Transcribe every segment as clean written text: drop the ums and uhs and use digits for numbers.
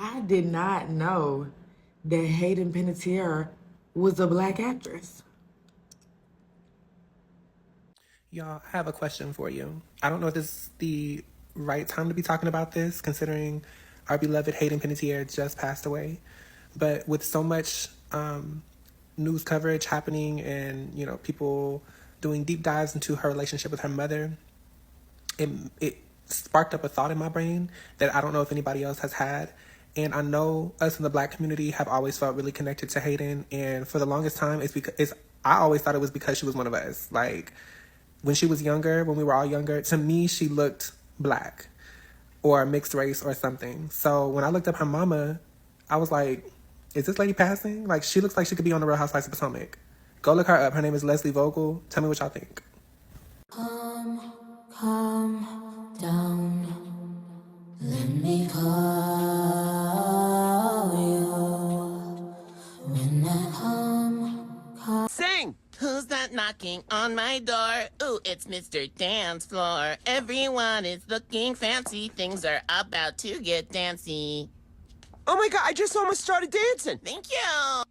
I did not know that Hayden Panettiere was a black actress. Y'all, I have a question for you. I don't know if this is the right time to be talking about this, considering our beloved Hayden Panettiere just passed away. But with so much news coverage happening and, you know, people doing deep dives into her relationship with her mother, it sparked up a thought in my brain that I don't know if anybody else has had. And I know us in the black community have always felt really connected to Hayden. And for the longest time, I always thought it was because she was one of us. Like, when she was younger, when we were all younger, to me, she looked black or mixed race or something. So when I looked up her mama, I was like, is this lady passing? Like, she looks like she could be on the Real Housewives of Potomac. Go look her up. Her name is Leslie Vogel. Tell me what y'all think. Calm down. Let me call you when I come. Sing! Who's that knocking on my door? Ooh, it's Mr. Dance Floor. Everyone is looking fancy. Things are about to get dancy. Oh my god, I just almost started dancing. Thank you.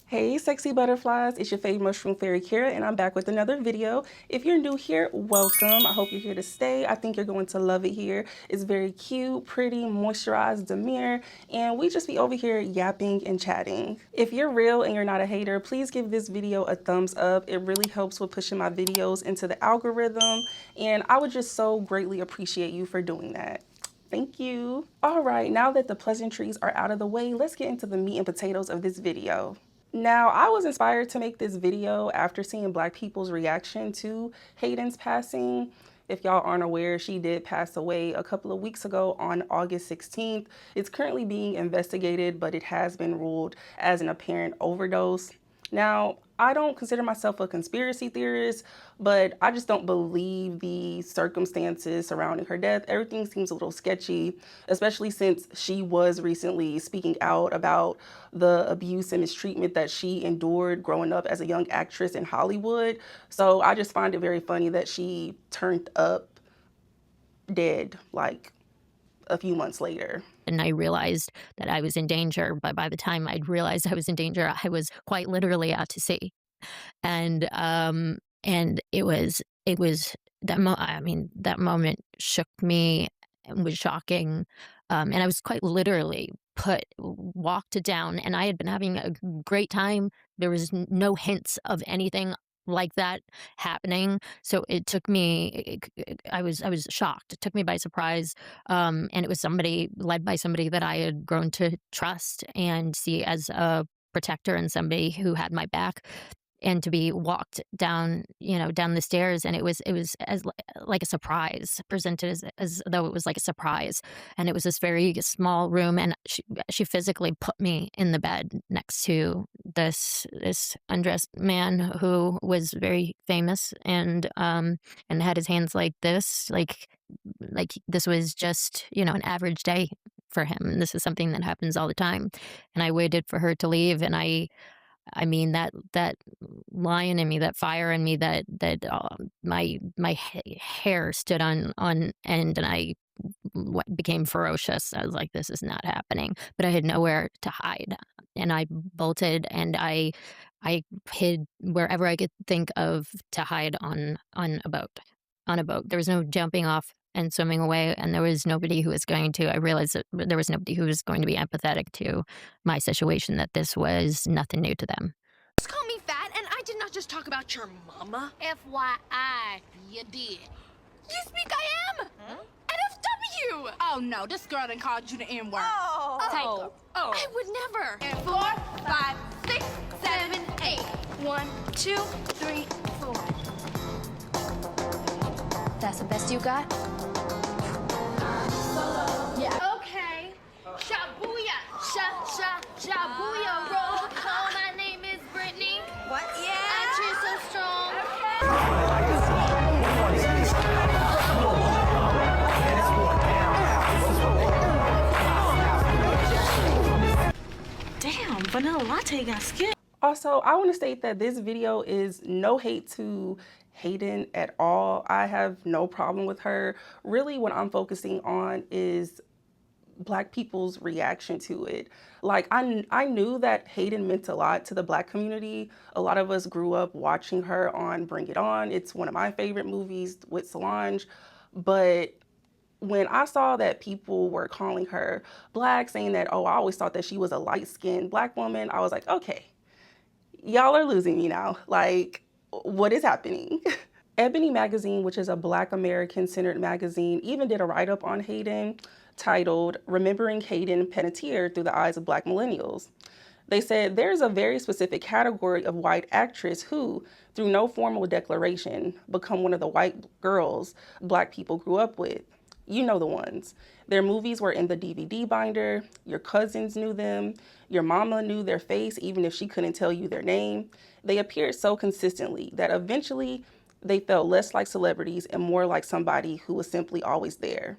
Hey sexy butterflies, it's your favorite mushroom fairy Kira, and I'm back with another video. If you're new here, welcome. I hope you're here to stay. I think you're going to love it here. It's very cute, pretty, moisturized demure, and we just be over here yapping and chatting. If you're real and you're not a hater, please give this video a thumbs up. It really helps with pushing my videos into the algorithm, and I would just so greatly appreciate you for doing that. Thank you. All right, now that the pleasantries are out of the way, let's get into the meat and potatoes of this video. Now, I was inspired to make this video after seeing Black people's reaction to Hayden's passing. If y'all aren't aware, she did pass away a couple of weeks ago on August 16th. It's currently being investigated, but it has been ruled as an apparent overdose. Now, I don't consider myself a conspiracy theorist, but I just don't believe the circumstances surrounding her death. Everything seems a little sketchy, especially since she was recently speaking out about the abuse and mistreatment that she endured growing up as a young actress in Hollywood. So I just find it very funny that she turned up dead like a few months later. And I realized that I was in danger, but by the time I'd realized I was in danger, I was quite literally out to sea. And it was that moment shook me and was shocking. And I was quite literally walked down, and I had been having a great time. There was no hints of anything like that happening. So it took me, I was shocked. It took me by surprise. And it was led by somebody that I had grown to trust and see as a protector and somebody who had my back. And to be walked down, down the stairs, and it was as like a surprise, presented as though it was like a surprise. And it was this very small room, and she physically put me in the bed next to this undressed man who was very famous and had his hands like this, like this was just an average day for him. This is something that happens all the time. And I waited for her to leave, and I mean, that lion in me, that fire in me, that my hair stood on end, and I became ferocious. I was like, this is not happening. But I had nowhere to hide, and I bolted, and I hid wherever I could think of to hide on a boat. There was no jumping off and swimming away, and there was nobody who was going to. I realized that there was nobody who was going to be empathetic to my situation, that this was nothing new to them. Just call me fat, and I did not just talk about your mama. FYI, you did. You speak I am. NFW. Oh no, this girl done called you the N-word. Oh. Take her. Oh. I would never. And 4, 5, 6, 7, 8. 1, 2, 3, 4. That's the best you got? Yeah. Okay. Shabuya. Shabuya. Roll call. My name is Brittany. What? Yeah. I cheer so strong. Damn, vanilla latte got skipped. Also, I want to state that this video is no hate to Hayden at all. I have no problem with her. Really, what I'm focusing on is Black people's reaction to it. Like, I knew that Hayden meant a lot to the Black community. A lot of us grew up watching her on Bring It On. It's one of my favorite movies with Solange. But when I saw that people were calling her Black, saying that, oh, I always thought that she was a light-skinned Black woman, I was like, okay, y'all are losing me now. Like, what is happening? Ebony magazine, which is a Black American-centered magazine, even did a write-up on Hayden titled Remembering Hayden Panettiere Through the Eyes of Black Millennials. They said there's a very specific category of white actress who, through no formal declaration, become one of the white girls Black people grew up with. You know the ones. Their movies were in the DVD binder, your cousins knew them, your mama knew their face even if she couldn't tell you their name. They appeared so consistently that eventually they felt less like celebrities and more like somebody who was simply always there.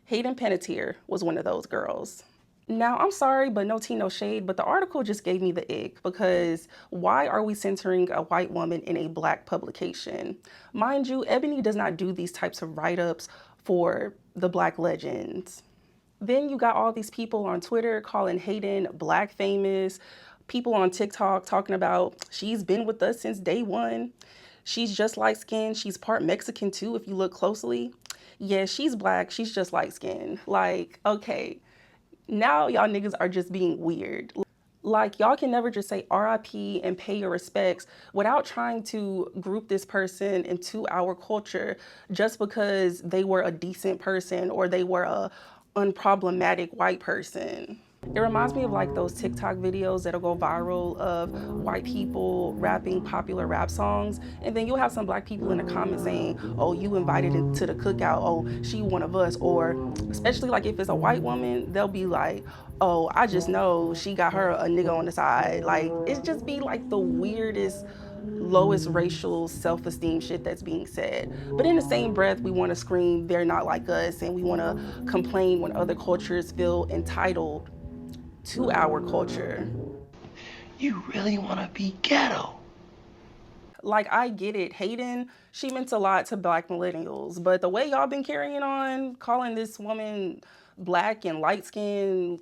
Hayden Panettiere was one of those girls. Now, I'm sorry, but no tea, no shade, but the article just gave me the ick because why are we centering a white woman in a Black publication? Mind you, Ebony does not do these types of write-ups for the Black legends. Then you got all these people on Twitter calling Hayden Black famous, people on TikTok talking about she's been with us since day one. She's just light-skinned. She's part Mexican too, if you look closely. Yeah, she's Black. She's just light-skinned. Like, okay, now y'all niggas are just being weird. Like, y'all can never just say RIP and pay your respects without trying to group this person into our culture just because they were a decent person or they were a unproblematic white person. It reminds me of like those TikTok videos that'll go viral of white people rapping popular rap songs, and then you'll have some Black people in the comments saying, oh, you invited her to the cookout, oh, she one of us, or especially like if it's a white woman, they'll be like, oh, I just know she got her a nigga on the side. Like, it just be like the weirdest, lowest racial self-esteem shit that's being said. But in the same breath, we want to scream, they're not like us, and we want to complain when other cultures feel entitled to our culture. You really want to be ghetto. Like, I get it. Hayden, she meant a lot to Black millennials, but the way y'all been carrying on, calling this woman Black and light-skinned,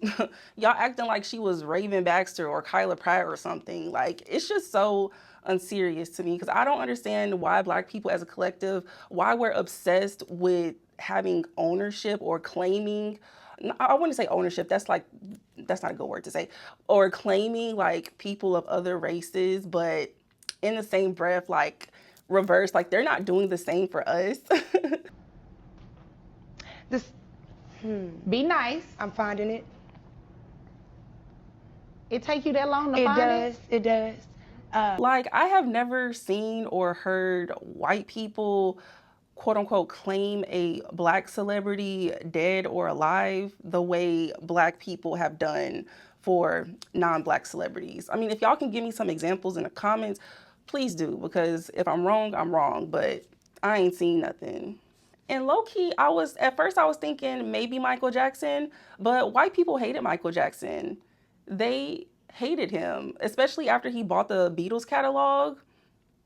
y'all acting like she was Raven Baxter or Kyla Pratt or something. Like, it's just so unserious to me because I don't understand why Black people as a collective, why we're obsessed with having ownership or claiming, I wouldn't say ownership, that's not a good word to say, or claiming like people of other races, but in the same breath, like reverse, like they're not doing the same for us. Be nice. I'm finding it. It take you that long to find it? It does. Like, I have never seen or heard white people quote unquote claim a Black celebrity dead or alive the way Black people have done for non-Black celebrities. I mean, if y'all can give me some examples in the comments, please do, because if I'm wrong, but I ain't seen nothing. And low-key, at first I was thinking maybe Michael Jackson, but white people hated Michael Jackson. They hated him, especially after he bought the Beatles catalog.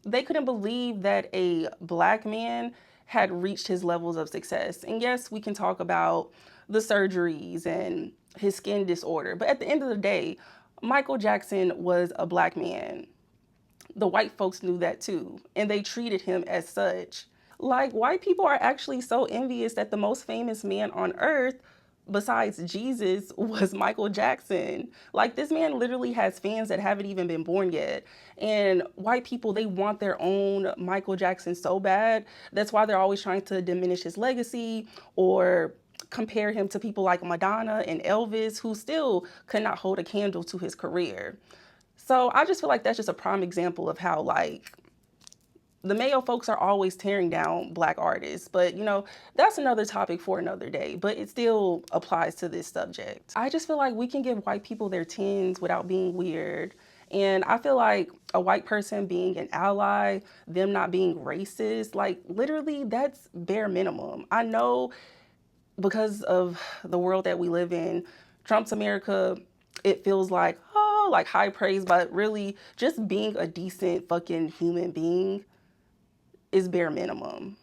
They couldn't believe that a Black man had reached his levels of success. And yes, we can talk about the surgeries and his skin disorder, but at the end of the day, Michael Jackson was a Black man. The white folks knew that too, and they treated him as such. Like, white people are actually so envious that the most famous man on earth, besides Jesus, was Michael Jackson. Like, this man literally has fans that haven't even been born yet. And white people, they want their own Michael Jackson so bad. That's why they're always trying to diminish his legacy or compare him to people like Madonna and Elvis, who still could not hold a candle to his career. So I just feel like that's just a prime example of how, like, the male folks are always tearing down Black artists, but you know, that's another topic for another day, but it still applies to this subject. I just feel like we can give white people their tins without being weird. And I feel like a white person being an ally, them not being racist, like literally that's bare minimum. I know because of the world that we live in, Trump's America, it feels like, oh, like high praise, but really just being a decent fucking human being is bare minimum.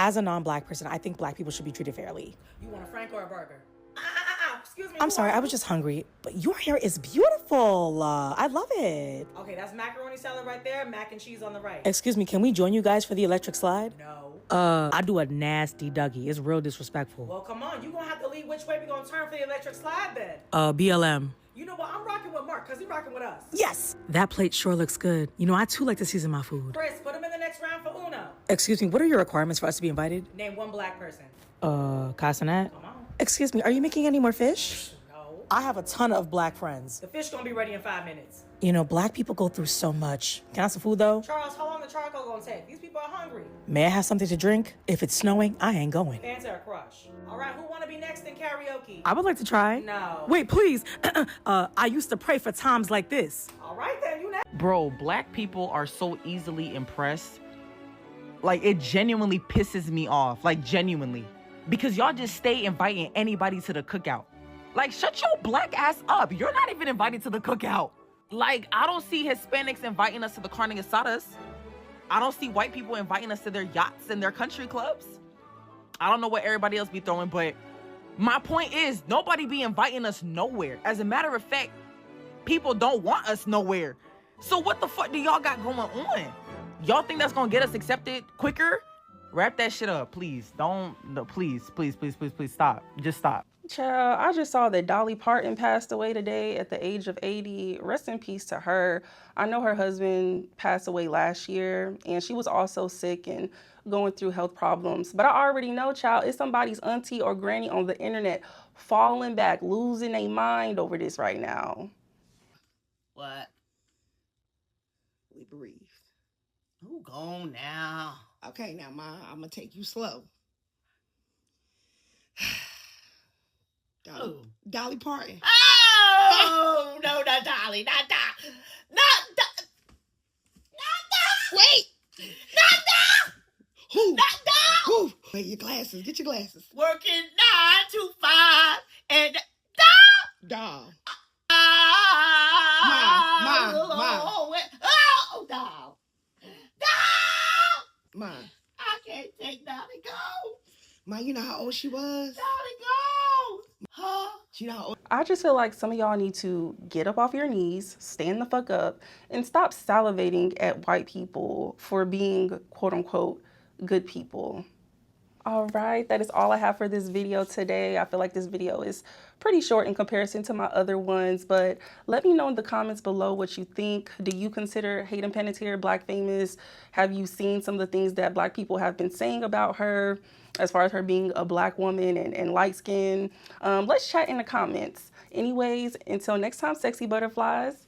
As a non-black person, I think black people should be treated fairly. You want a Frank or a burger? Excuse me. I'm sorry, I was just hungry, but your hair is beautiful. I love it. Okay, that's macaroni salad right there, mac and cheese on the right. Excuse me, can we join you guys for the electric slide? No. I do a nasty Dougie. It's real disrespectful. Well, come on. You gonna have to lead which way we gonna turn for the electric slide then. BLM. You know what? I'm rocking with Mark because he's rocking with us. Yes! That plate sure looks good. You know, I too like to season my food. Chris, put him in the next round for Uno. Excuse me, what are your requirements for us to be invited? Name one black person. Casanat? Come on. Excuse me, are you making any more fish? No. I have a ton of black friends. The fish gonna be ready in 5 minutes. You know, black people go through so much. Can I have some food, though? Charles, how long the charcoal gonna take? These people are hungry. May I have something to drink? If it's snowing, I ain't going. Panettiere crush. All right, who wanna be next in karaoke? I would like to try. No. Wait, please. I used to pray for times like this. All right, then, you next. Bro, black people are so easily impressed. Like, it genuinely pisses me off. Like, genuinely. Because y'all just stay inviting anybody to the cookout. Like, shut your black ass up. You're not even invited to the cookout. Like, I don't see Hispanics inviting us to the carne asadas. I don't see white people inviting us to their yachts and their country clubs. I don't know what everybody else be throwing, but my point is nobody be inviting us nowhere. As a matter of fact, people don't want us nowhere. So what the fuck do y'all got going on? Y'all think that's gonna get us accepted quicker? Wrap that shit up, please. Don't, no, please stop. Just stop. Child, I just saw that Dolly Parton passed away today at the age of 80. Rest in peace to her. I know her husband passed away last year, and she was also sick and going through health problems. But I already know, child, it's somebody's auntie or granny on the internet falling back, losing their mind over this right now. What? We breathe. Who gone now? Okay, now, Ma, I'm gonna take you slow. Dolly Parton. Oh, no, not Dolly, not Dolly. Wait! Not Dolly! Who? Not Dolly! Who? Wait, your glasses. Get your glasses. Working 9 to 5 and Doll. Ma. Oh, Doll. Ma. I can't take Dolly go. Ma, you know how old she was? Dolly go. Huh? You know how old? I just feel like some of y'all need to get up off your knees, stand the fuck up, and stop salivating at white people for being quote unquote good people. All right, that is all I have for this video today. I feel like this video is pretty short in comparison to my other ones, but let me know in the comments below what you think. Do you consider Hayden Panettiere black famous? Have you seen some of the things that black people have been saying about her as far as her being a black woman and light skin? Let's chat in the comments. Anyways, until next time, sexy butterflies.